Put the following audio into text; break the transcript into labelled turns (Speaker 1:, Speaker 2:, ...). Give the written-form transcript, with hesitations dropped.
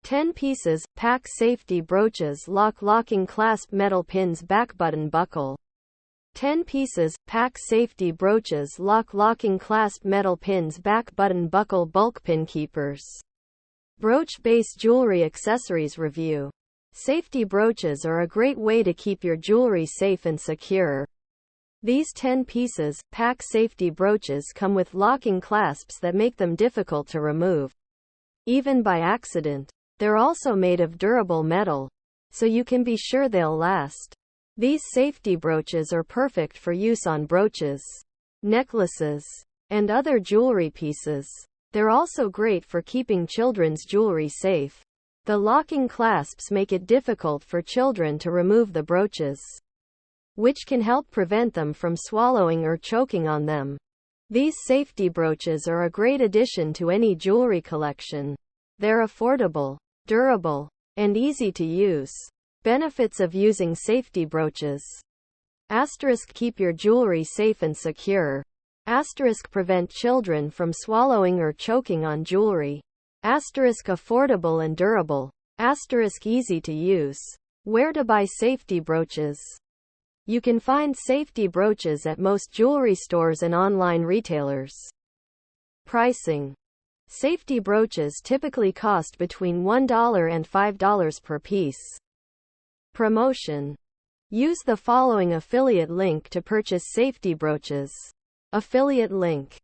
Speaker 1: 10 pieces, pack safety brooches, locking clasp, metal pins, back button buckle. 10 pieces, pack safety brooches, locking clasp, metal pins, back button buckle, bulk pin keepers. Brooch base jewelry accessories review. Safety brooches are a great way to keep your jewelry safe and secure. These 10 pieces, pack safety brooches come with locking clasps that make them difficult to remove, even by accident. They're also made of durable metal, so you can be sure they'll last. These safety brooches are perfect for use on brooches, necklaces, and other jewelry pieces. They're also great for keeping children's jewelry safe. The locking clasps make it difficult for children to remove the brooches, which can help prevent them from swallowing or choking on them. These safety brooches are a great addition to any jewelry collection. They're affordable, durable, and easy to use. Benefits of using safety brooches. Asterisk keep your jewelry safe and secure. Asterisk prevent children from swallowing or choking on jewelry. Asterisk affordable and durable. Asterisk easy to use. Where to buy safety brooches? You can find safety brooches at most jewelry stores and online retailers. Pricing. Safety brooches typically cost between $1 and $5 per piece. Promotion. Use the following affiliate link to purchase safety brooches. Affiliate link.